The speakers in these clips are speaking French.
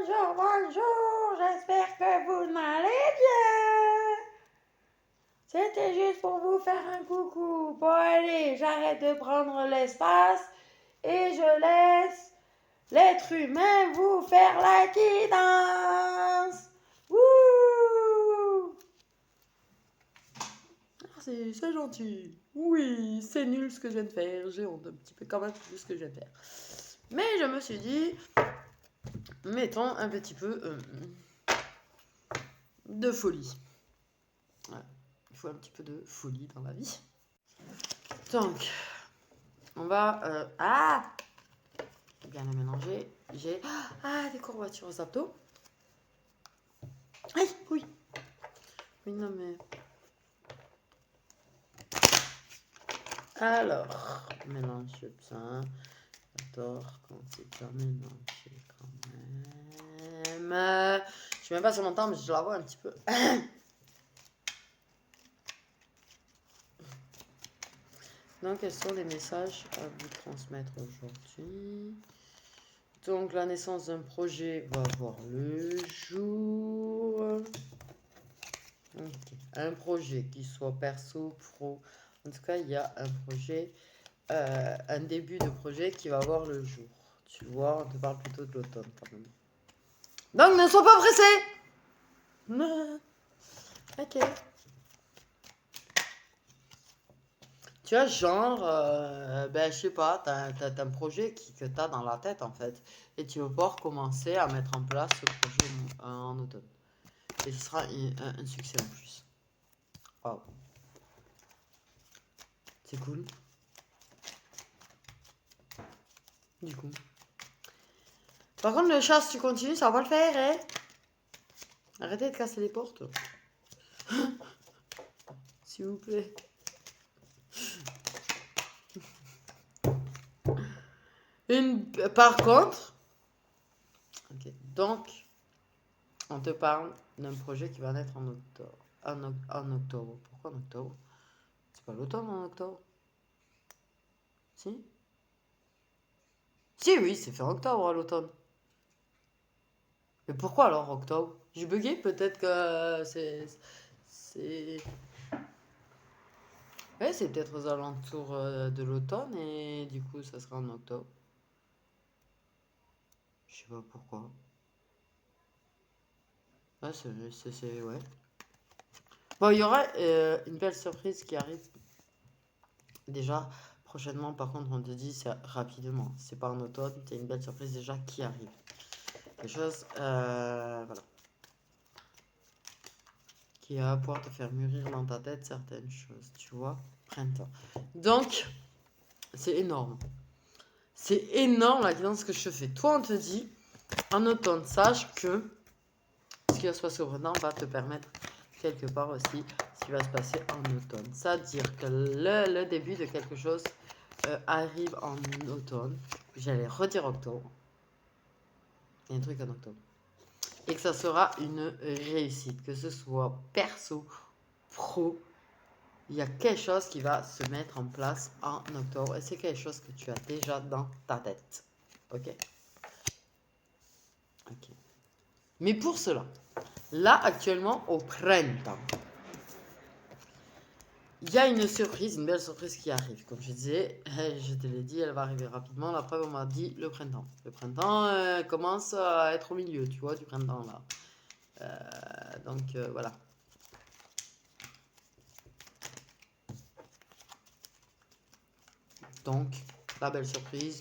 Bonjour, bonjour, j'espère que vous allez bien. C'était juste pour vous faire un coucou. Bon allez, j'arrête de prendre l'espace et je laisse l'être humain vous faire la guidance. Wouh! C'est gentil. Oui, c'est nul ce que je viens de faire. J'ai honte un petit peu quand même de ce que je viens de faire. Mais je me suis dit, mettons un petit peu de folie. Ouais, il faut un petit peu de folie dans la vie. Donc, on va... bien le mélanger. J'ai... des courbatures aux abdos. Aïe, oui. Oui, non, mais... Alors, mélange bien. J'adore quand c'est bien mélangé quand même. Je suis même pas sur mon temps, mais je la vois un petit peu. Donc, quels sont les messages à vous transmettre aujourd'hui? Donc, la naissance d'un projet va voir le jour. Okay. Un projet, qui soit perso, pro. En tout cas, il y a un projet, un début de projet qui va voir le jour. Tu vois, on te parle plutôt de l'automne quand même. Donc, ne sois pas pressé. Ok. Tu vois, genre, je sais pas, t'as un projet que t'as dans la tête en fait. Et tu vas pouvoir commencer à mettre en place ce projet en automne. Et ce sera un succès en plus. Wow. C'est cool. Du coup. Par contre, le chat, si tu continues, ça va pas le faire, hein. Arrêtez de casser les portes. S'il vous plaît. Par contre, ok, donc, on te parle d'un projet qui va naître en octobre. En octobre. Pourquoi en octobre? C'est pas l'automne en octobre? Si? Si, oui, c'est fait en octobre à l'automne. Mais pourquoi alors octobre? J'ai bugué, peut-être que c'est... Ouais, c'est peut-être aux alentours de l'automne et du coup ça sera en octobre. Je sais pas pourquoi. Ouais, ouais. Bon, il y aura une belle surprise qui arrive déjà prochainement. Par contre, on te dit c'est rapidement. C'est pas en automne, il y a une belle surprise déjà qui arrive. Quelque chose, voilà. Qui va pouvoir te faire mûrir dans ta tête certaines choses, tu vois. Printemps. Donc, c'est énorme. C'est énorme la guidance que je te fais. Toi, on te dit, en automne, sache que ce qui va se passer au printemps va te permettre quelque part aussi ce qui va se passer en automne. C'est-à-dire que le début de quelque chose arrive en automne. J'allais redire octobre. Il y a un truc en octobre. Et que ça sera une réussite. Que ce soit perso, pro. Il y a quelque chose qui va se mettre en place en octobre. Et c'est quelque chose que tu as déjà dans ta tête. Ok? Ok. Mais pour cela, là actuellement au printemps, il y a une surprise, une belle surprise qui arrive. Comme je disais, je te l'ai dit, elle va arriver rapidement. La preuve, on m'a dit le printemps. Le printemps commence à être au milieu, tu vois, du printemps là. Donc voilà. Donc, la belle surprise.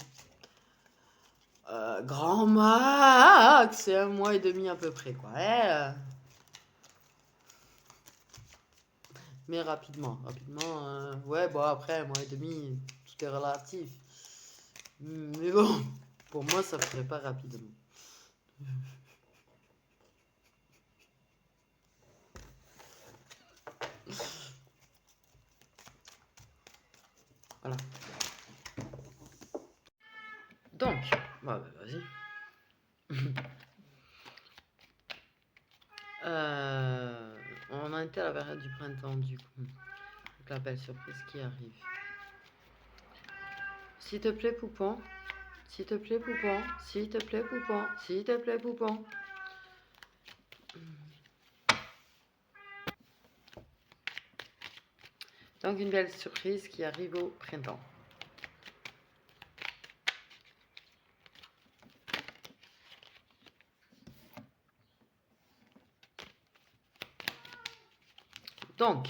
Grand max, c'est 1 mois et demi à peu près, quoi. Mais rapidement, ouais, bon, après 1 mois et demi, tout est relatif. Mais bon, pour moi, ça ferait pas rapidement. Voilà. Donc, bah, vas-y. On a été à la période du printemps, du coup. Donc, la belle surprise qui arrive. S'il te plaît, Poupon, S'il te plaît, poupon. S'il te plaît, poupon. S'il te plaît, poupon. Donc, une belle surprise qui arrive au printemps. Donc,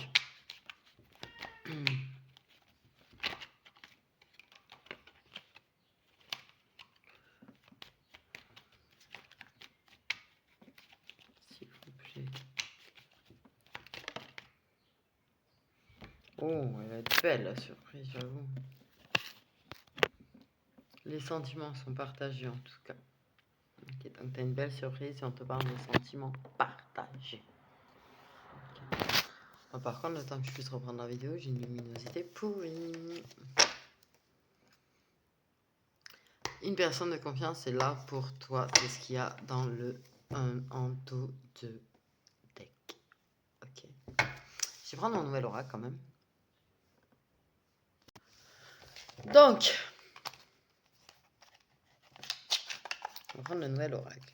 s'il vous plaît. Oh, elle est belle la surprise, j'avoue. Les sentiments sont partagés en tout cas. Ok, donc tu as une belle surprise et on te parle de sentiments partagés. Okay. Bon, par contre, le temps que je puisse reprendre la vidéo, j'ai une luminosité pourrie. Une personne de confiance est là pour toi. C'est ce qu'il y a dans le en tout de deck. Ok. Je vais prendre mon nouvel aura quand même. Donc, on va prendre le nouvel oracle.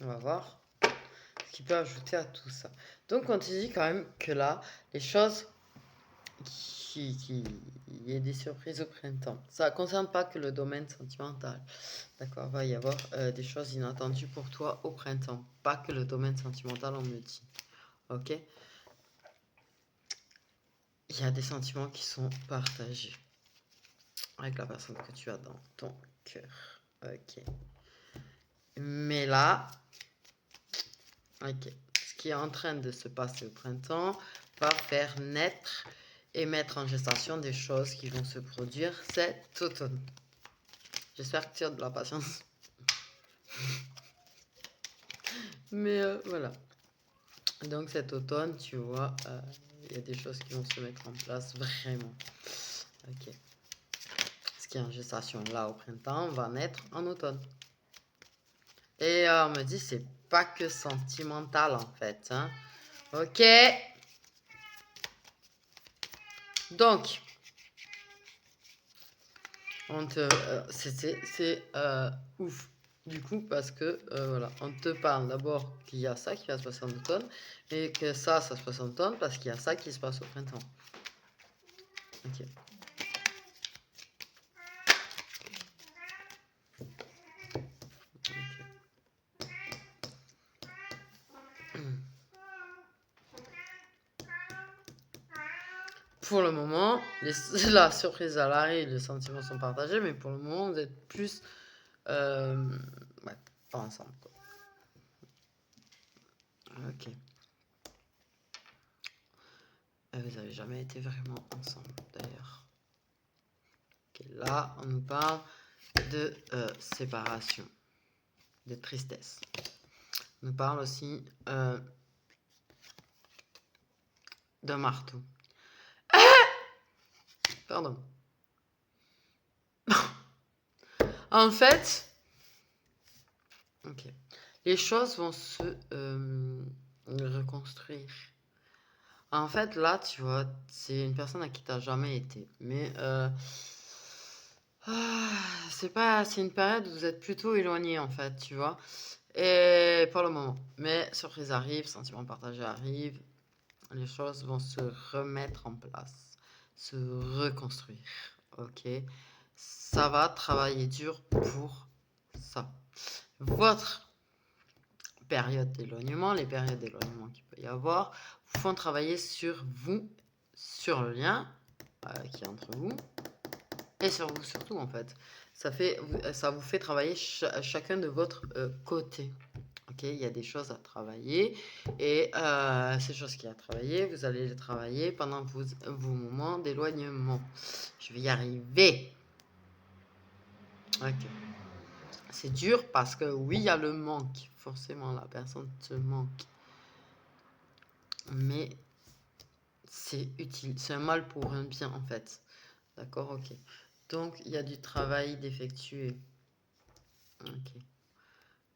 On va voir ce qu'il peut ajouter à tout ça. Donc, on te dit quand même que là, les choses il y ait des surprises au printemps. Ça ne concerne pas que le domaine sentimental. D'accord, il va y avoir des choses inattendues pour toi au printemps. Pas que le domaine sentimental, on me dit. Ok? Il y a des sentiments qui sont partagés avec la personne que tu as dans ton cœur. Ok. Mais là, ok, ce qui est en train de se passer au printemps va faire naître et mettre en gestation des choses qui vont se produire cet automne. J'espère que tu as de la patience. Mais voilà. Donc cet automne, tu vois, il y a des choses qui vont se mettre en place vraiment. Ok. Ce qui est en gestation là au printemps va naître en automne. Et on me dit c'est pas que sentimental en fait. Hein. Ok. Donc, on te, c'est ouf. Du coup, parce que voilà, on te parle d'abord qu'il y a ça qui va se passer en automne et que ça se passe en automne parce qu'il y a ça qui se passe au printemps. Ok. Pour le moment, la surprise à l'arrêt, les sentiments sont partagés, mais pour le moment, vous êtes plus ouais, pas ensemble. Quoi. Ok. Vous avez jamais été vraiment ensemble, d'ailleurs. Ok, là, on nous parle de séparation, de tristesse. On nous parle aussi d'un marteau. Pardon. En fait, ok, les choses vont se reconstruire. En fait, là, tu vois, c'est une personne à qui tu n'as jamais été. Mais c'est une période où vous êtes plutôt éloignés, en fait, tu vois. Et pour le moment. Mais surprise arrive, sentiment partagé arrive. Les choses vont se remettre en place, se reconstruire. Ok. Ça va travailler dur pour ça. Votre période d'éloignement, les périodes d'éloignement qu'il peut y avoir, vous font travailler sur vous, sur le lien qui est entre vous, et sur vous surtout en fait. Ça vous fait travailler chacun de votre côté. Ok, il y a des choses à travailler et ces choses qui à travailler, vous allez les travailler pendant vos moments d'éloignement. Je vais y arriver. Ok. C'est dur parce que oui, il y a le manque. Forcément, la personne te manque. Mais c'est utile. C'est un mal pour un bien, en fait. D'accord, ok. Donc, il y a du travail d'effectuer. Ok.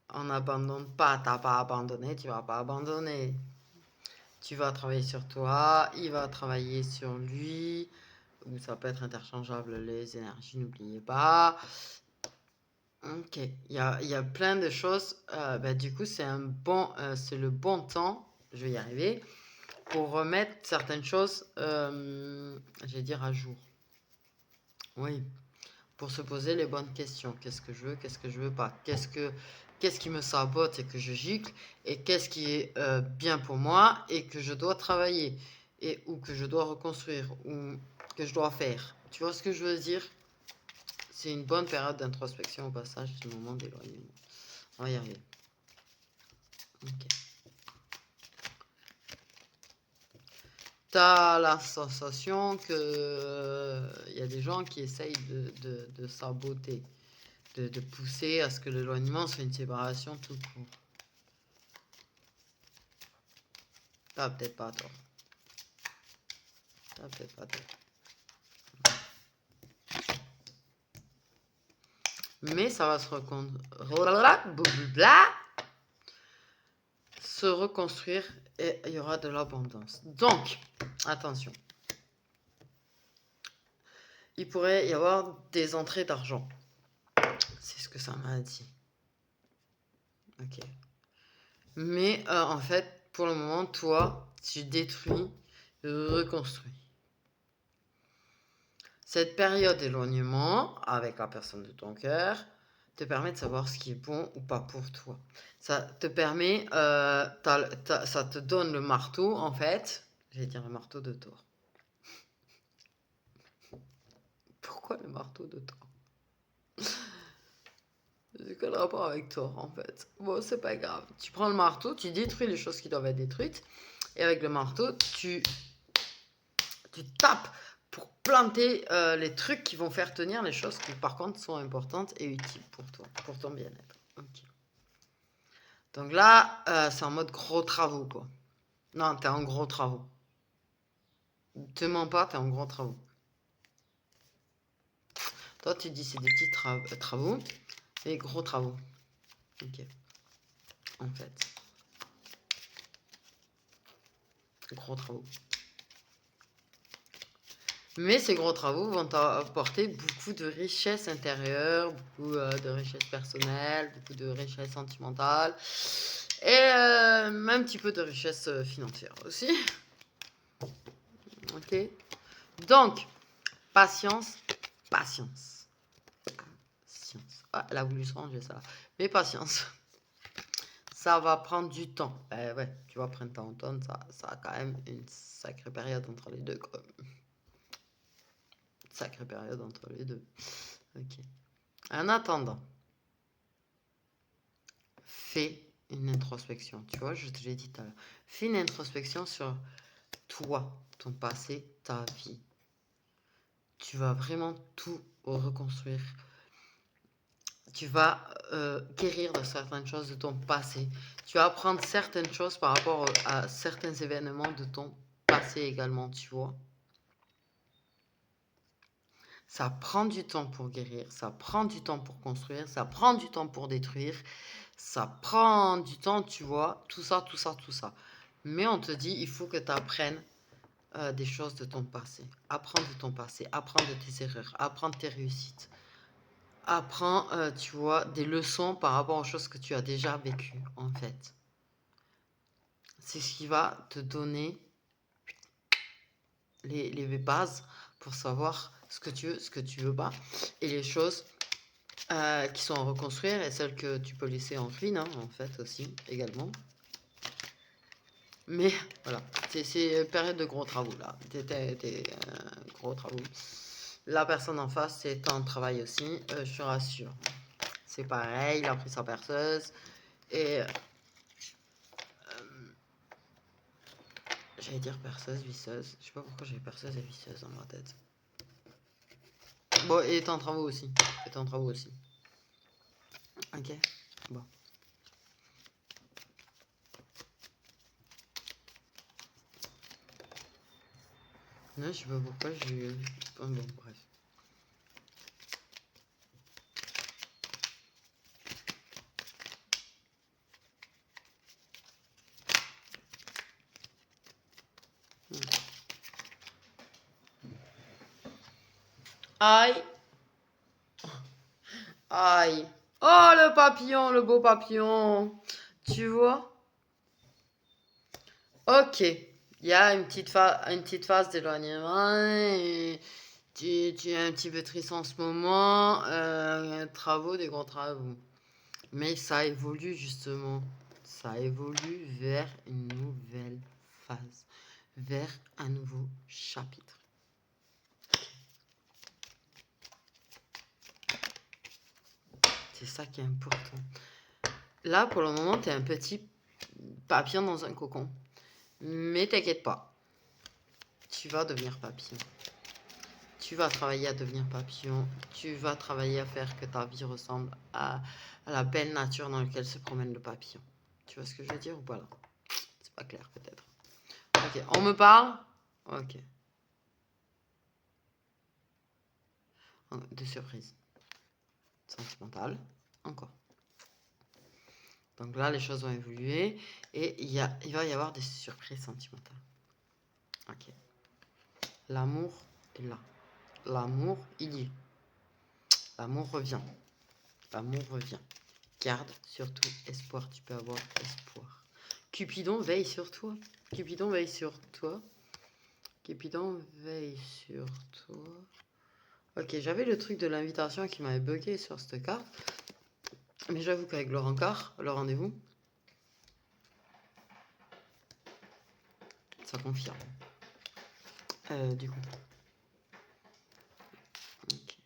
On n'abandonne pas. T'as pas abandonné, tu vas pas abandonner. Tu vas travailler sur toi, il va travailler sur lui. ou ça peut être interchangeable les énergies, n'oubliez pas. Ok, il y a plein de choses. Du coup, c'est le bon temps, je vais y arriver, pour remettre certaines choses, je vais dire, à jour. Oui, pour se poser les bonnes questions. Qu'est-ce que je veux, qu'est-ce que je veux pas? Qu'est-ce qui me sabote et que je gicle? Et qu'est-ce qui est bien pour moi et que je dois travailler? Ou que je dois reconstruire? Ou que je dois faire? Tu vois ce que je veux dire? C'est une bonne période d'introspection au passage du moment d'éloignement. On va y arriver. Ok. T'as la sensation que il y a des gens qui essayent de saboter, de pousser à ce que l'éloignement soit une séparation tout court. T'as peut-être pas tort. T'as peut-être pas tort. Mais ça va se reconstruire et il y aura de l'abondance. Donc, attention. Il pourrait y avoir des entrées d'argent. C'est ce que ça m'a dit. Ok. Mais en fait, pour le moment, toi, tu détruis, reconstruis. Cette période d'éloignement avec la personne de ton cœur te permet de savoir ce qui est bon ou pas pour toi. Ça te permet, ça te donne le marteau, en fait. Je vais dire le marteau de Thor. Pourquoi le marteau de Thor? C'est quel rapport avec Thor, en fait? Bon, c'est pas grave. Tu prends le marteau, tu détruis les choses qui doivent être détruites. Et avec le marteau, tu tapes pour planter les trucs qui vont faire tenir les choses qui, par contre, sont importantes et utiles pour toi, pour ton bien-être. Ok. Donc là, c'est en mode gros travaux, quoi. Non, t'es en gros travaux. Te mens pas, t'es en gros travaux. Toi, tu dis c'est des petits travaux, mais gros travaux. Ok. En fait. Gros travaux. Mais ces gros travaux vont t'apporter beaucoup de richesse intérieure, beaucoup de richesse personnelle, beaucoup de richesse sentimentale et même un petit peu de richesse financière aussi. Ok. Donc, patience, patience. Patience. Ah, elle a voulu se ranger ça. Mais patience. Ça va prendre du temps. Ouais, tu vois, printemps-automne, ça a quand même une sacrée période entre les deux, quoi. Sacrée période entre les deux. Ok. En attendant, fais une introspection. Tu vois, je te l'ai dit tout à l'heure. Fais une introspection sur toi, ton passé, ta vie. Tu vas vraiment tout reconstruire. Tu vas guérir de certaines choses de ton passé. Tu vas apprendre certaines choses par rapport à certains événements de ton passé également, tu vois. Ça prend du temps pour guérir, ça prend du temps pour construire, ça prend du temps pour détruire, ça prend du temps, tu vois, tout ça, tout ça, tout ça. Mais on te dit, il faut que tu apprennes des choses de ton passé. Apprends de ton passé, apprends de tes erreurs, apprends de tes réussites. Apprends, tu vois, des leçons par rapport aux choses que tu as déjà vécues, en fait. C'est ce qui va te donner les bases pour savoir ce que tu veux, ce que tu veux pas. Et les choses qui sont à reconstruire et celles que tu peux laisser en ruine, hein, en fait, aussi, également. Mais voilà, c'est période de gros travaux, là. Gros travaux. La personne en face, c'est un travail aussi, je te rassure. C'est pareil, il a pris sa perceuse. Et j'allais dire perceuse, visseuse. Je sais pas pourquoi j'ai perceuse et visseuse dans ma tête. Bon, et est en travaux aussi. Est en travaux aussi. Ok. Bon. Non, je sais pas pourquoi j'ai... Bon, bref. Aïe. Aïe. Oh, le papillon, le beau papillon. Tu vois? Ok. Il y a une petite phase d'éloignement. Et tu es un petit peu triste en ce moment. Travaux, des gros travaux. Mais ça évolue justement. Ça évolue vers une nouvelle phase. Vers un nouveau chapitre. C'est ça qui est important. Là, pour le moment, tu es un petit papillon dans un cocon. Mais t'inquiète pas. Tu vas devenir papillon. Tu vas travailler à devenir papillon. Tu vas travailler à faire que ta vie ressemble à la belle nature dans laquelle se promène le papillon. Tu vois ce que je veux dire ou pas là? C'est pas clair peut-être. Ok, on me parle? Ok. De surprise. Sentimentale. Encore. Donc là, les choses vont évoluer et il va y avoir des surprises sentimentales. Ok. L'amour est là. L'amour, il y est. L'amour revient. L'amour revient. Garde surtout espoir. Tu peux avoir espoir. Cupidon veille sur toi. Cupidon veille sur toi. Cupidon veille sur toi. Ok, j'avais le truc de l'invitation qui m'avait bugué sur cette carte. Mais j'avoue qu'avec le rencard, le rendez-vous, ça confirme. Du coup. Ok.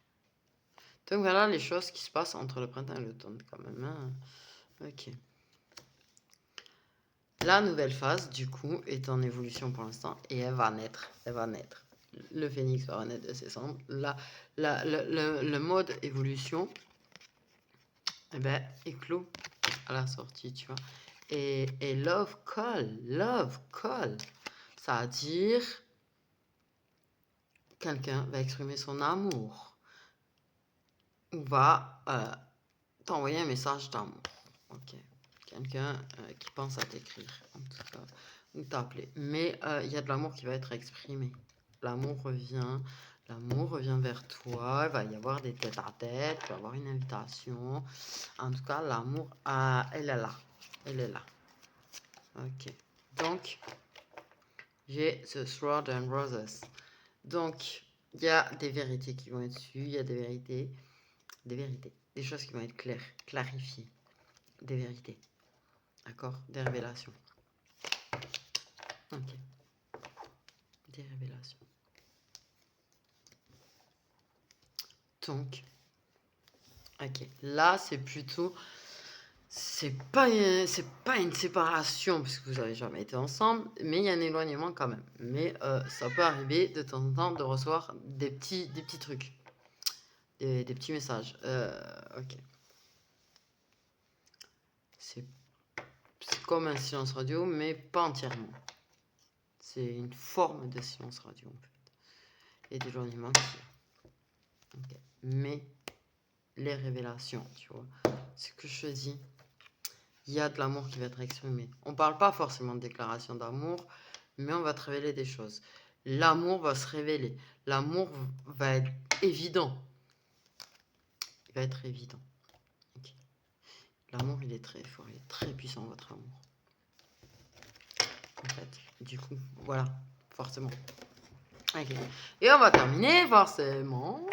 Donc voilà les choses qui se passent entre le printemps et l'automne quand même. Hein. Ok. La nouvelle phase, du coup, est en évolution pour l'instant et elle va naître. Elle va naître. Le phénix va renaître de ses cendres. Le mode évolution eh ben, éclos à la sortie, tu vois. Et love call. Ça veut dire quelqu'un va exprimer son amour ou va t'envoyer un message d'amour. Ok. Quelqu'un qui pense à t'écrire, en tout cas, ou t'appeler. Mais il y a de l'amour qui va être exprimé. L'amour revient vers toi. Il va y avoir des têtes à tête, il va y avoir une invitation. En tout cas, l'amour, elle est là. Elle est là. Ok. Donc, j'ai The Sword and Roses. Donc, il y a des vérités qui vont être dessus. Il y a des vérités. Des choses qui vont être claires, clarifiées. Des vérités. D'accord? Des révélations. Ok. Des révélations. Donc, ok. Là, c'est plutôt... C'est pas une séparation, parce que vous n'avez jamais été ensemble, mais il y a un éloignement quand même. Mais ça peut arriver de temps en temps de recevoir des petits trucs. Des petits messages. Ok. C'est comme un silence radio, mais pas entièrement. C'est une forme de silence radio, en fait. Et d'éloignement qui... Okay. Mais les révélations, tu vois. Ce que je te dis, il y a de l'amour qui va être exprimé. On ne parle pas forcément de déclaration d'amour, mais on va te révéler des choses. L'amour va se révéler. L'amour va être évident. Il va être évident. Okay. L'amour, il est très fort, il est très puissant, votre amour. En fait, du coup, voilà, forcément. Ok. Et on va terminer, forcément.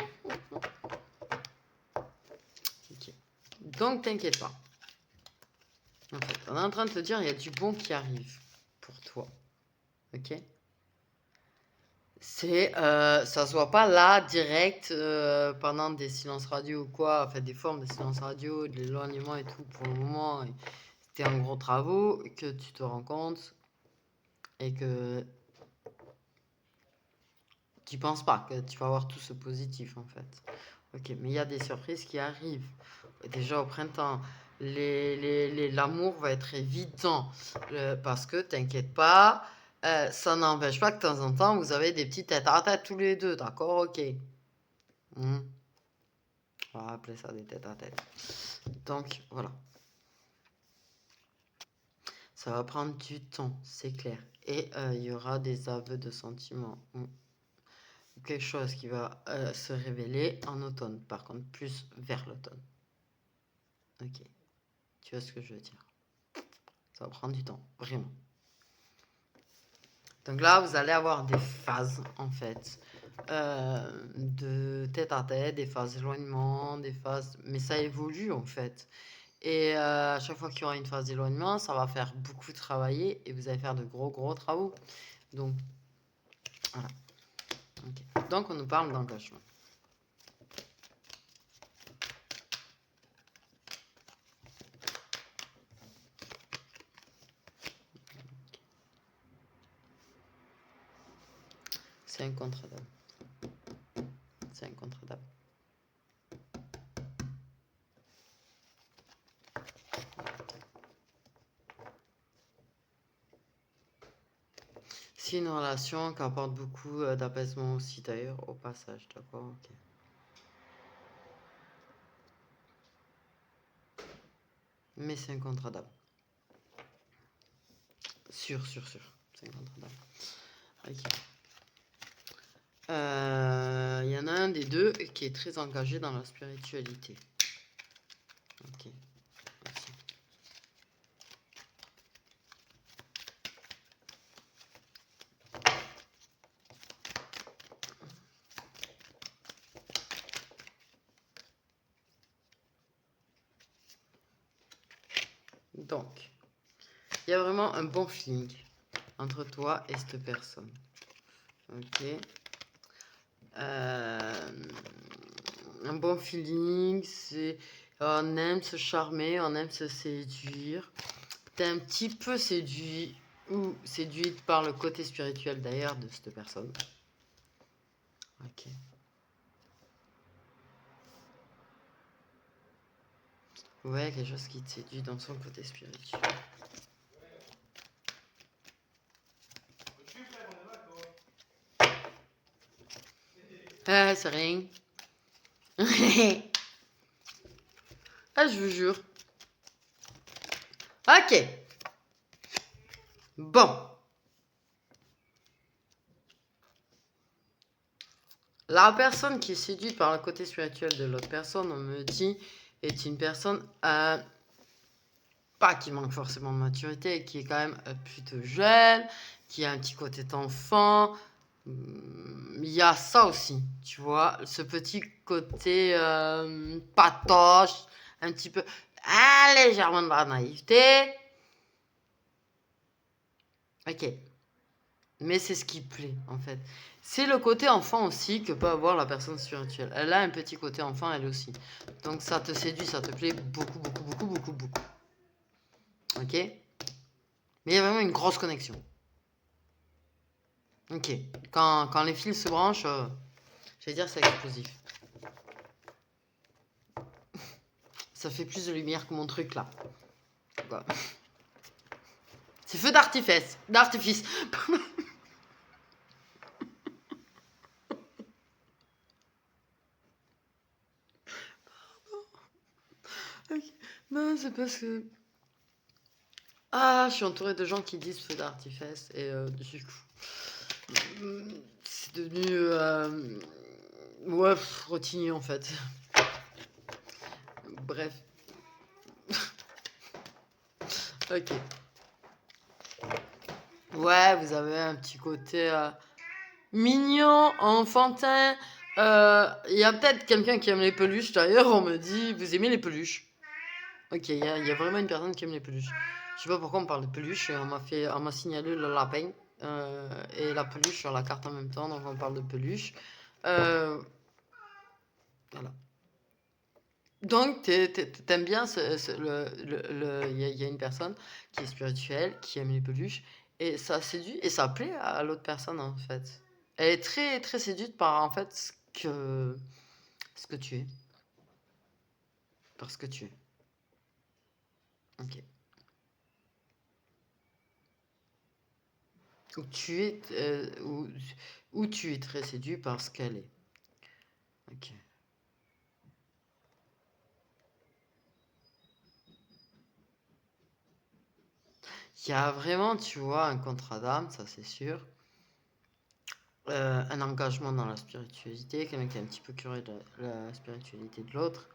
Ok. Donc, t'inquiète pas. En fait, on est en train de te dire, il y a du bon qui arrive pour toi. Ok? Ça se voit pas là, direct, pendant des silences radio ou quoi, enfin des formes de silence radio, de l'éloignement et tout, pour le moment, c'était en gros travaux, que tu te rends compte et que tu penses pas que tu vas avoir tout ce positif en fait. Ok, mais il y a des surprises qui arrivent. Déjà au printemps, l'amour va être évident parce que t'inquiète pas, ça n'empêche pas que de temps en temps vous avez des petites têtes à tête tous les deux, d'accord? Ok. On va appeler ça des têtes à tête. Donc voilà. Ça va prendre du temps, c'est clair. Et il y aura des aveux de sentiments. quelque chose qui va se révéler en automne, par contre, plus vers l'automne. Ok, tu vois ce que je veux dire. Ça va prendre du temps, vraiment. Donc là, vous allez avoir des phases, en fait, de tête à tête, des phases d'éloignement, des phases... Mais ça évolue, en fait. Et à chaque fois qu'il y aura une phase d'éloignement, ça va faire beaucoup travailler et vous allez faire de gros travaux. Donc, voilà. Okay. Donc, on nous parle d'engagement. C'est un contrat d'âme. C'est un contrat d'âme. C'est une relation qui apporte beaucoup d'apaisement aussi, d'ailleurs, au passage. D'accord, ok. Mais c'est un contrat d'âme. Sûr. C'est un contrat d'âme. Ok. Y en a un des deux qui est très engagé dans la spiritualité. Ok. Merci. Donc, il y a vraiment un bon feeling entre toi et cette personne. Ok. Un bon feeling, c'est... On aime se charmer, on aime se séduire. T'es un petit peu séduit ou séduite par le côté spirituel d'ailleurs de cette personne. Ok. Ouais, quelque chose qui te séduit dans son côté spirituel. Ah, c'est rien. Ah, je vous jure. Ok. Bon. La personne qui est séduite par le côté spirituel de l'autre personne, on me dit, est une personne pas qui manque forcément de maturité, qui est quand même plutôt jeune, qui a un petit côté d'enfant. Il y a ça aussi, tu vois, ce petit côté patoche, un petit peu légèrement de la naïveté. Ok. Mais c'est ce qui plaît, en fait. C'est le côté enfant aussi que peut avoir la personne spirituelle. Elle a un petit côté enfant, elle aussi. Donc ça te séduit, ça te plaît beaucoup. Ok? Mais il y a vraiment une grosse connexion. Ok. Quand les fils se branchent, je vais dire c'est explosif. Ça fait plus de lumière que mon truc là. Quoi. C'est feu d'artifice. D'artifice. Okay. Non, c'est parce que... Ah, je suis entourée de gens qui disent feu d'artifice et du coup... C'est devenu... Ouais, routinier en fait. Bref. Ok. Ouais, vous avez un petit côté mignon, enfantin. Il y a peut-être quelqu'un qui aime les peluches d'ailleurs. On me dit, vous aimez les peluches? Ok, il y a vraiment une personne qui aime les peluches. Je sais pas pourquoi on parle de peluche. On m'a signalé le lapin et la peluche sur la carte en même temps, donc on parle de peluche. Voilà. Donc, t'aimes bien il y a une personne qui est spirituelle, qui aime les peluches, et ça séduit, et ça plaît à l'autre personne, en fait. Elle est très séduite par, en fait, ce que tu es. Par ce que tu es. Ok. Ou tu es, ou tu es très séduit par ce qu'elle est. Ok. Il y a vraiment, tu vois, un contrat d'âme, ça c'est sûr. un engagement dans la spiritualité, quelqu'un qui est un petit peu curieux de la spiritualité de l'autre.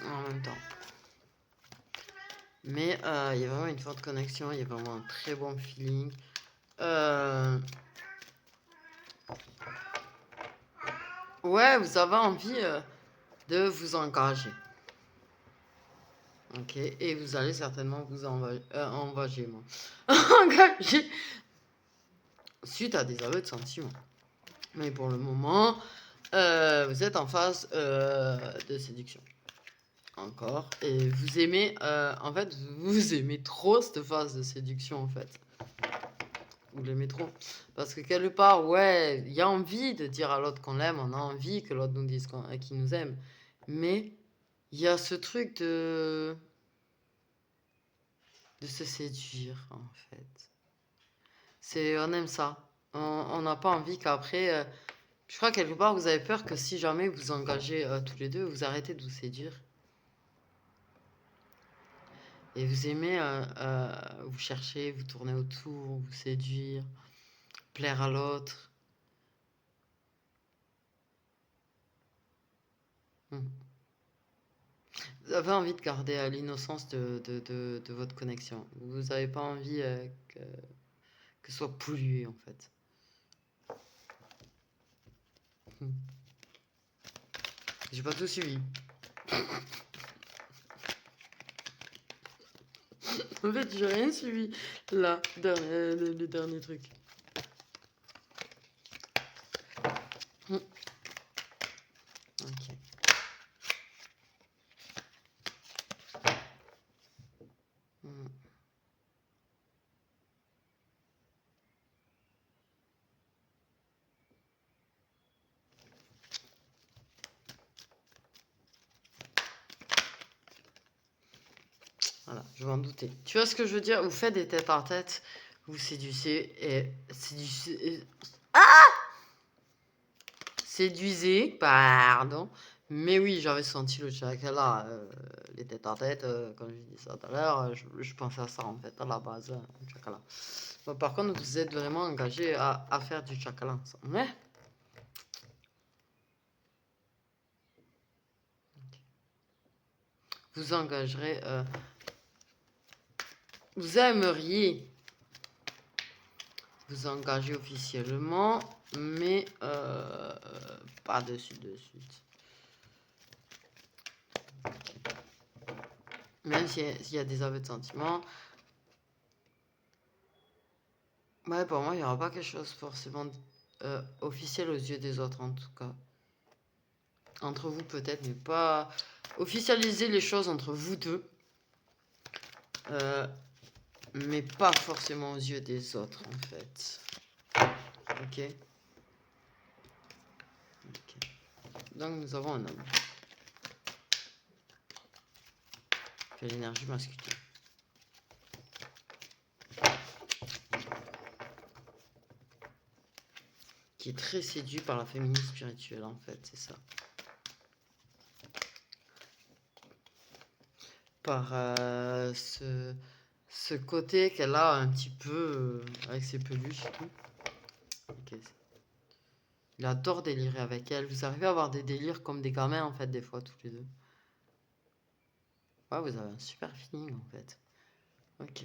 En même temps. Mais il y a vraiment une forte connexion, il y a vraiment un très bon feeling. Ouais, vous avez envie de vous engager. Ok, et vous allez certainement vous engager, moi. Engager suite à des aveux de sentiments. Mais pour le moment, vous êtes en phase de séduction. Encore. Et vous aimez, en fait, vous aimez trop cette phase de séduction, en fait. Vous l'aimez trop. Parce que quelque part, ouais, il y a envie de dire à l'autre qu'on l'aime, on a envie que l'autre nous dise qu'il nous aime. Mais il y a ce truc de se séduire, en fait. On aime ça. On n'a pas envie qu'après... je crois quelque part, vous avez peur que si jamais vous engagez tous les deux, vous arrêtez de vous séduire. Et vous aimez vous chercher, vous tourner autour, vous séduire, plaire à l'autre. Vous avez envie de garder l'innocence de votre connexion. Vous n'avez pas envie que ce soit pollué, en fait. J'ai pas tout suivi. En fait, j'ai rien suivi là, le dernier truc. Ok. Voilà, je m'en doutais. Tu vois ce que je veux dire? Vous faites des têtes en tête, vous séduisez et séduisez, pardon. Mais oui, j'avais senti le chakra, les têtes en tête, quand je dis ça tout à l'heure, je pensais à ça en fait, à la base, le chakra. Bon, par contre, vous êtes vraiment engagé à faire du chakra ensemble. Mais vous engagerez, vous aimeriez vous engager officiellement, mais pas de suite. Même s'il y a des aveux de sentiments. Ouais, pour moi, il n'y aura pas quelque chose forcément officiel aux yeux des autres, en tout cas. Entre vous, peut-être, mais pas officialiser les choses entre vous deux. Mais pas forcément aux yeux des autres, en fait. Ok. Donc, nous avons un homme. Qui a l'énergie masculine. Qui est très séduit par la féminine spirituelle, en fait, c'est ça. Par ce côté qu'elle a un petit peu avec ses peluches et tout. Ok. Il adore délirer avec elle. Vous arrivez à avoir des délires comme des gamins, en fait, des fois, tous les deux. Ouais, vous avez un super feeling, en fait. Ok.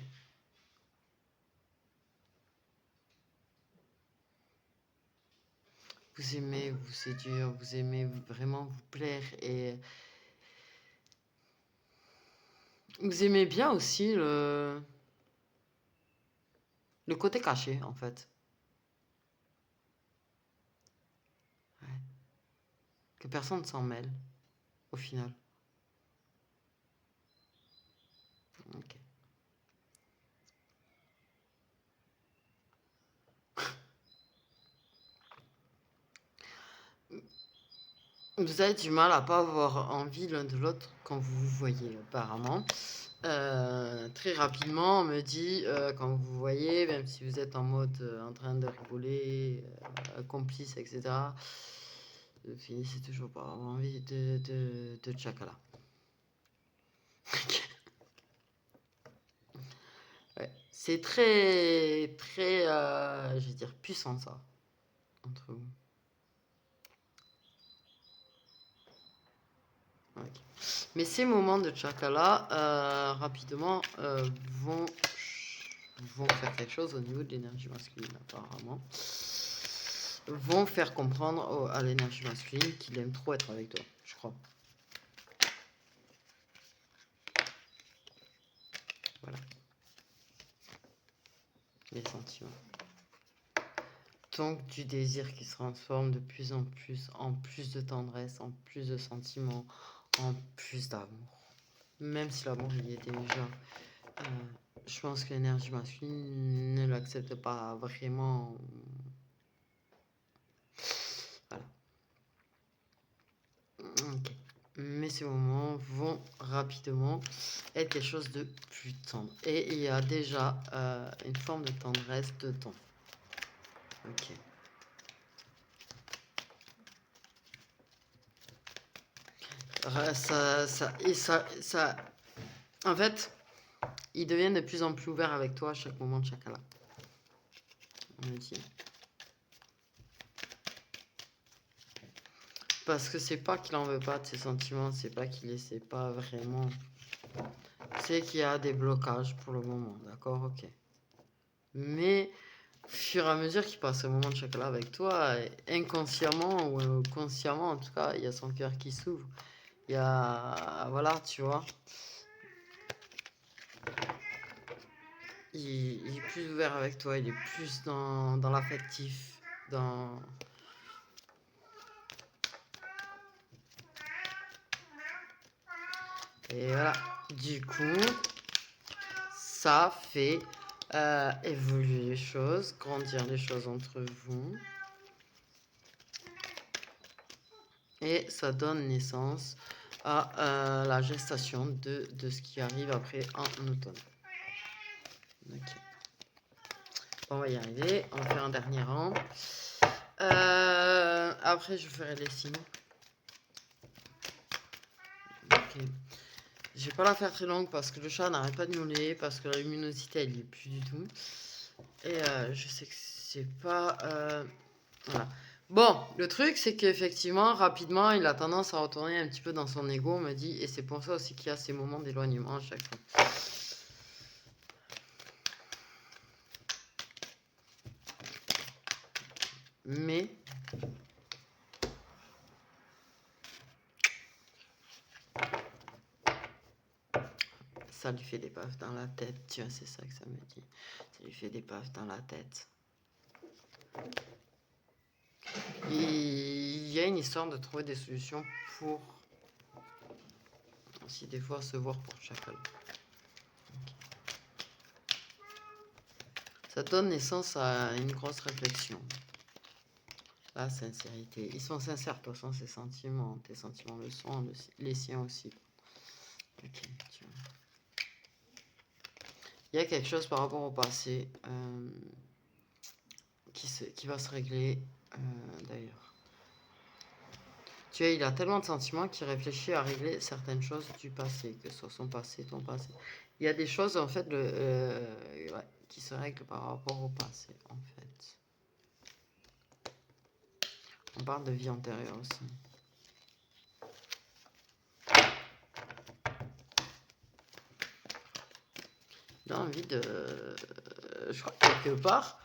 Vous aimez vous séduire, vous aimez vraiment vous plaire et vous aimez bien aussi le côté caché, en fait. Ouais. Que personne ne s'en mêle, au final. Ok. Vous avez du mal à pas avoir envie l'un de l'autre quand vous vous voyez, apparemment. Très rapidement, on me dit, quand vous vous voyez, même si vous êtes en mode en train de rigoler, complice, etc., vous finissez toujours par avoir envie de tchakala. Ouais. C'est très, très, je vais dire, puissant, ça, entre vous. Ok. Mais ces moments de chakra, rapidement, vont faire quelque chose au niveau de l'énergie masculine, apparemment. Vont faire comprendre à l'énergie masculine qu'il aime trop être avec toi, je crois. Voilà. Les sentiments. Donc du désir qui se transforme de plus en plus de tendresse, en plus de sentiments, en plus d'amour. Même si l'amour il y est déjà, je pense que l'énergie masculine ne l'accepte pas vraiment. Voilà. Ok. Mais ces moments vont rapidement être quelque chose de plus tendre. Et il y a déjà une forme de tendresse dedans. Ok. Ça, en fait, ils deviennent de plus en plus ouverts avec toi à chaque moment de chacun là. On me dit. Parce que c'est pas qu'il en veut pas de ses sentiments, c'est pas qu'il essaie pas vraiment. C'est qu'il y a des blocages pour le moment, d'accord, ok. Mais au fur et à mesure qu'il passe un moment de chocolat avec toi, inconsciemment ou consciemment en tout cas, il y a son cœur qui s'ouvre. Il y a... Voilà, tu vois. Il est plus ouvert avec toi, il est plus dans l'affectif, dans... Et voilà, du coup, ça fait évoluer les choses, grandir les choses entre vous. Et ça donne naissance à la gestation de ce qui arrive après en automne. Ok. On va y arriver. On va faire un dernier rang. Après, je ferai les signes. Ok. Je vais pas la faire très longue parce que le chat n'arrête pas de miauler, parce que la luminosité elle y est plus du tout. Et je sais que c'est pas... Voilà. Bon, le truc, c'est qu'effectivement, rapidement, il a tendance à retourner un petit peu dans son ego, on me dit, et c'est pour ça aussi qu'il y a ces moments d'éloignement à chaque fois. Mais... ça lui fait des baffes dans la tête, tu vois, c'est ça que ça me dit. Ça lui fait des baffes dans la tête. Il y a une histoire de trouver des solutions pour aussi des fois se voir pour chacun. Okay. Ça donne naissance à une grosse réflexion. La sincérité. Ils sont sincères, de toute façon, ces sentiments. Tes sentiments le sont, les siens aussi. Ok, tu vois. Il y a quelque chose par rapport au passé qui va se régler d'ailleurs. Tu vois, il a tellement de sentiments qu'il réfléchit à régler certaines choses du passé, que ce soit son passé, ton passé. Il y a des choses, en fait, qui se règlent par rapport au passé, en fait. On parle de vie antérieure aussi. Il a envie de... je crois que quelque part,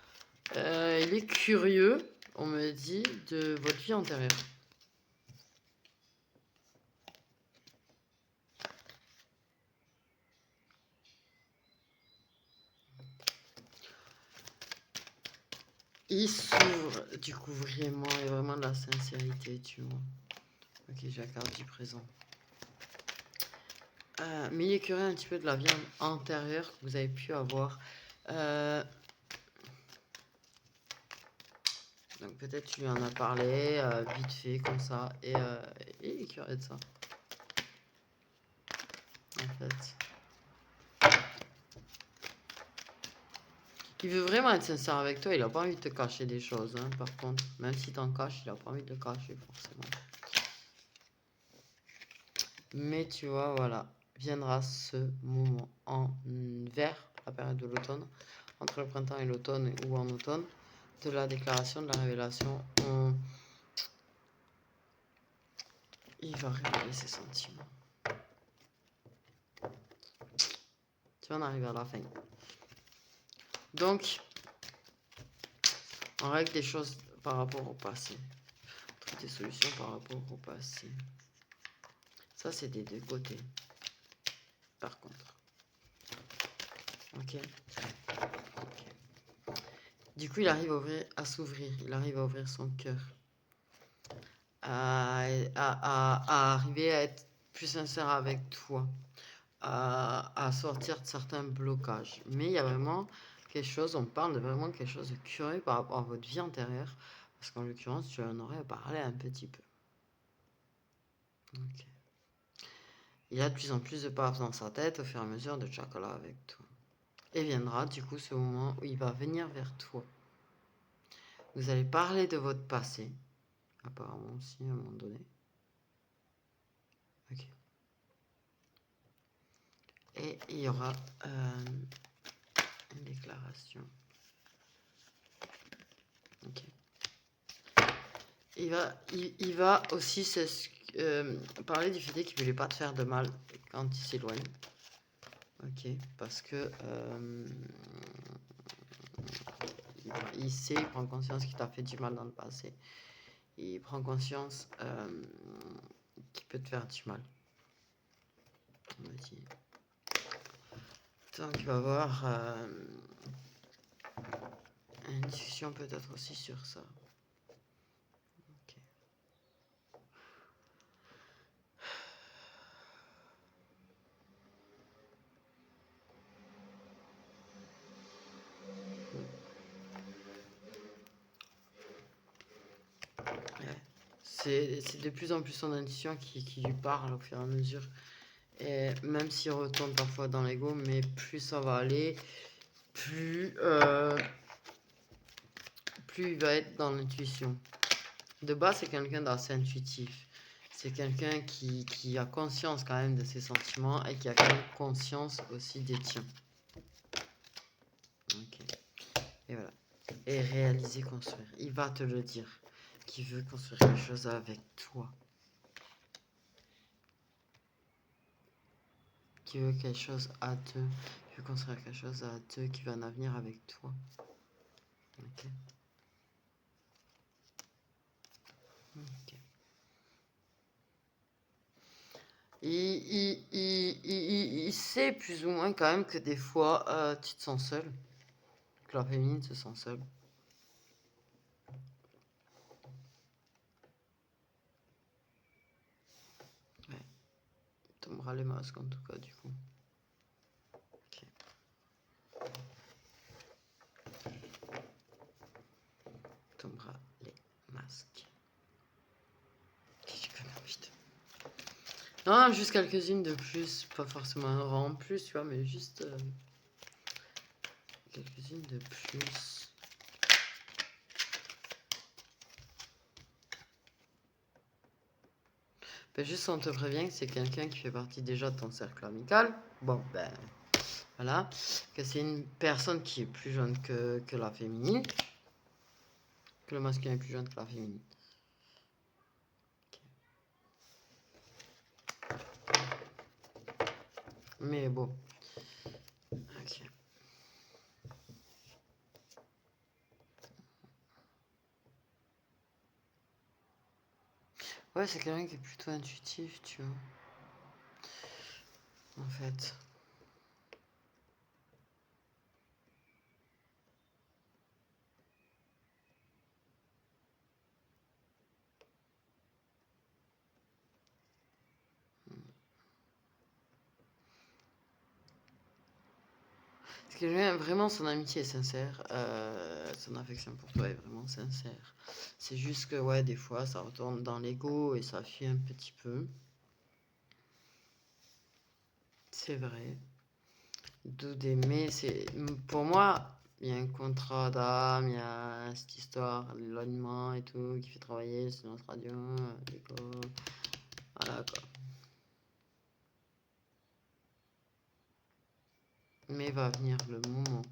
il est curieux, on me dit, de votre vie antérieure. Il s'ouvre, du coup, vraiment, il y a vraiment de la sincérité, tu vois. Ok, j'ai la carte du présent. Mais il est curieux un petit peu de la vie antérieure que vous avez pu avoir. Donc peut-être tu lui en as parlé vite fait comme ça. Et il est curieux de ça. En fait. Il veut vraiment être sincère avec toi, il a pas envie de te cacher des choses, hein, par contre. Même si t'en caches, il a pas envie de le cacher, forcément. Mais tu vois, voilà. Viendra ce moment vers la période de l'automne, entre le printemps et l'automne ou en automne, de la déclaration, de la révélation. Il va révéler ses sentiments. Tu vois, on arrive à la fin. Donc, on règle des choses par rapport au passé. On trouve des solutions par rapport au passé. Ça, c'est des deux côtés. Par contre. Ok. Du coup, il arrive à s'ouvrir. Il arrive à ouvrir son cœur. À arriver à être plus sincère avec toi. À sortir de certains blocages. Mais il y a vraiment quelque chose, on parle de vraiment quelque chose de curieux par rapport à votre vie antérieure. Parce qu'en l'occurrence, tu en aurais parlé un petit peu. Ok. Il y a de plus en plus de paroles dans sa tête au fur et à mesure de chocolat avec toi. Et viendra du coup ce moment où il va venir vers toi. Vous allez parler de votre passé. Apparemment aussi à un moment donné. Ok. Et il y aura une déclaration. Ok. Il va aussi parler du fait qu'il ne voulait pas te faire de mal quand il s'éloigne. Ok. Parce que il sait, il prend conscience qu'il t'a fait du mal dans le passé. Il prend conscience qu'il peut te faire du mal. On m'a dit. Donc il va y avoir une discussion peut-être aussi sur ça. Ok. Ouais. C'est de plus en plus son intuition qui lui parle au fur et à mesure. Et même s'il retourne parfois dans l'ego, mais plus ça va aller, plus il va être dans l'intuition. De base, c'est quelqu'un d'assez intuitif. C'est quelqu'un qui a conscience quand même de ses sentiments et qui a quand même conscience aussi des tiens. Ok. Et voilà. Et réaliser, construire. Il va te le dire. Qu'il veut construire quelque chose avec toi. Qui veut quelque chose à deux. Qui veut construire quelque chose à deux. Qui veut un avenir avec toi. Ok. Ok. Il sait plus ou moins quand même que des fois tu te sens seul. Que la féminine se sent seule. Ouais. Il tombera les masques en tout cas du coup. Ok. Il tombera les masques. Qu'est-ce que putain. Non, juste quelques-unes de plus. Pas forcément un rang en plus, tu vois, mais juste quelques-unes de plus. Ben, juste on te prévient que c'est quelqu'un qui fait partie déjà de ton cercle amical. Bon, ben voilà. Que c'est une personne qui est plus jeune que la féminine. Que le masculin est plus jeune que la féminine. Mais bon. Ok. Ouais, c'est quelqu'un qui est plutôt intuitif, tu vois. En fait. Parce que vraiment, son amitié est sincère. Son affection pour toi est vraiment sincère. C'est juste que, ouais, des fois, ça retourne dans l'ego et ça fuit un petit peu. C'est vrai. Mais c'est pour moi, il y a un contrat d'âme, il y a cette histoire, l'éloignement et tout, qui fait travailler sur notre radio, l'ego. Voilà quoi. mais va venir le moment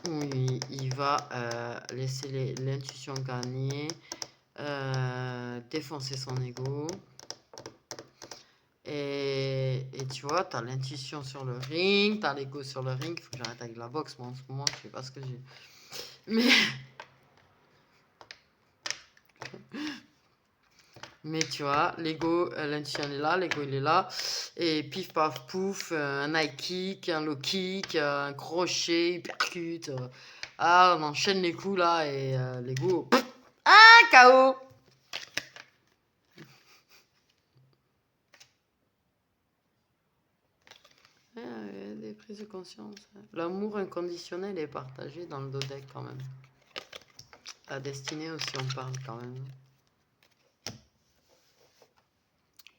où il va laisser l'intuition gagner, défoncer son ego. Et tu vois, t'as l'intuition sur le ring, t'as l'ego sur le ring. Il faut que j'arrête avec la boxe, moi en ce moment, je sais pas ce que j'ai. Mais tu vois, l'ego, l'intuition est là, l'ego il est là. Et pif paf pouf, un high kick, un low kick, un crochet, hypercute. On enchaîne les coups là et l'ego. Ah, KO! Des prises de conscience. L'amour inconditionnel est partagé dans le dodeck quand même. La destinée aussi, on parle quand même.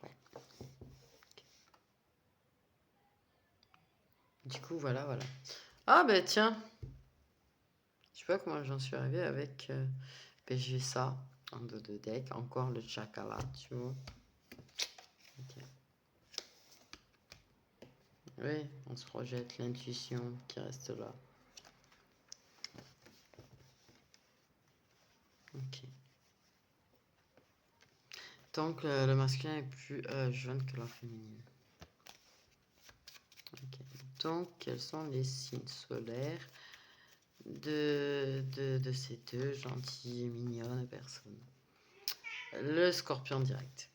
Ouais. Du coup, voilà. Ah, ben tiens. Je sais pas comment j'en suis arrivé avec j'ai ça en dodeck. Encore le chakala, tu vois. Okay. Oui, on se projette l'intuition qui reste là. Ok. Tant que le masculin est plus jeune que la féminine. Okay. Donc, quels sont les signes solaires de ces deux gentilles et mignonnes personnes? Le scorpion direct.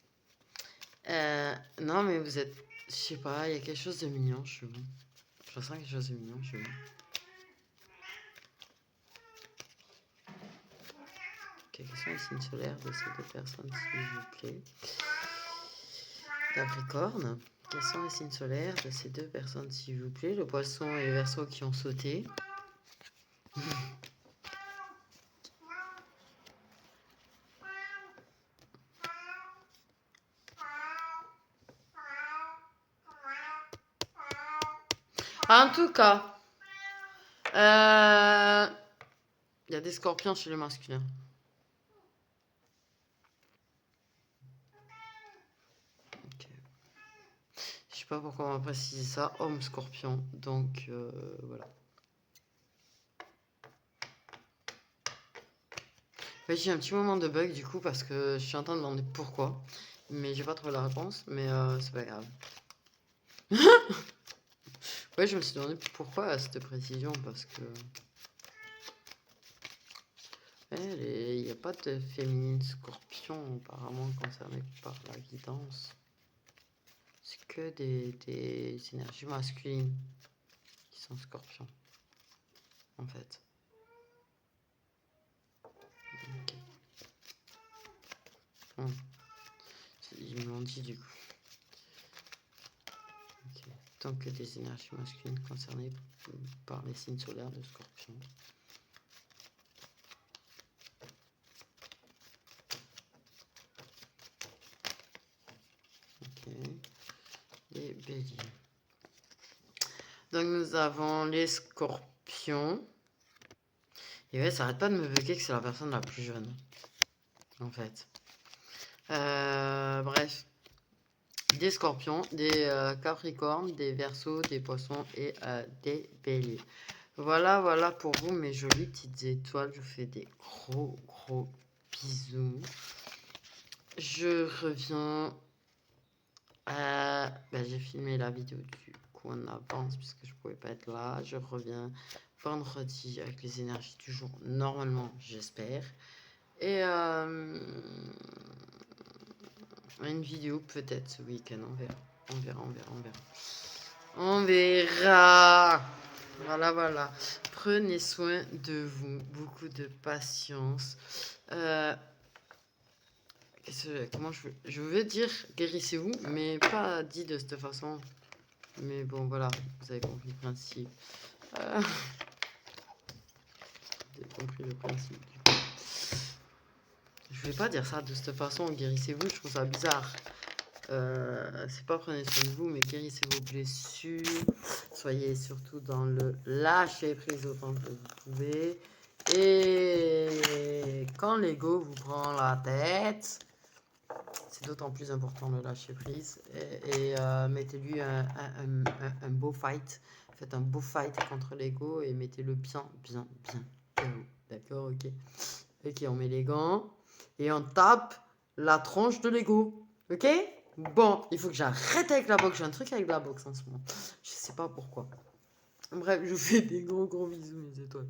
Non, mais vous êtes... Je sais pas, il y a quelque chose de mignon chez vous. Je ressens quelque chose de mignon chez vous. Quels sont les signes solaires de ces deux personnes, s'il vous plaît? Capricorne. Quels sont les signes solaires de ces deux personnes, s'il vous plaît? Le poisson et le Verseau qui ont sauté. En tout cas, il y a des scorpions chez les masculins. Okay. Je sais pas pourquoi on va préciser ça. Homme scorpion. Donc, voilà. Ouais, j'ai un petit moment de bug du coup parce que je suis en train de demander pourquoi. Mais j'ai pas trouvé la réponse. Mais c'est pas grave. Ouais, je me suis demandé pourquoi cette précision parce que... Il n'y a pas de féminine scorpion apparemment concernée par la guidance. C'est que des énergies masculines qui sont scorpions. En fait. Ok. Bon. Ils m'ont dit du coup. Okay. Donc que des énergies masculines concernées par les signes solaires de scorpion. Ok. Les béliers. Donc nous avons les scorpions. Et ouais, ça arrête pas de me bugger que c'est la personne la plus jeune. En fait. Bref. Des scorpions, des capricornes, des verseaux, des poissons et des béliers. Voilà pour vous mes jolies petites étoiles. Je vous fais des gros bisous. Je reviens. J'ai filmé la vidéo du coup en avance puisque je pouvais pas être là. Je reviens vendredi avec les énergies du jour. Normalement, j'espère. Et une vidéo peut-être ce week-end. On verra. Voilà. Prenez soin de vous. Beaucoup de patience. Comment je veux dire guérissez-vous, mais pas dit de cette façon. Mais bon, voilà, vous avez compris le principe. Vous avez compris le principe. Je vais pas dire ça de cette façon, guérissez-vous, je trouve ça bizarre. C'est pas prenez soin de vous, mais guérissez vos blessures. Soyez surtout dans le lâcher prise autant que vous pouvez. Et quand l'ego vous prend la tête, C'est d'autant plus important le lâcher prise. Et mettez-lui un beau fight. Faites un beau fight contre l'ego et mettez-le bien haut. D'accord, ok. Ok, on met les gants et on tape la tronche de l'ego. Ok? Bon, il faut que j'arrête avec la boxe. J'ai un truc avec la boxe en ce moment. Je sais pas pourquoi. Bref, je vous fais des gros bisous, mes étoiles.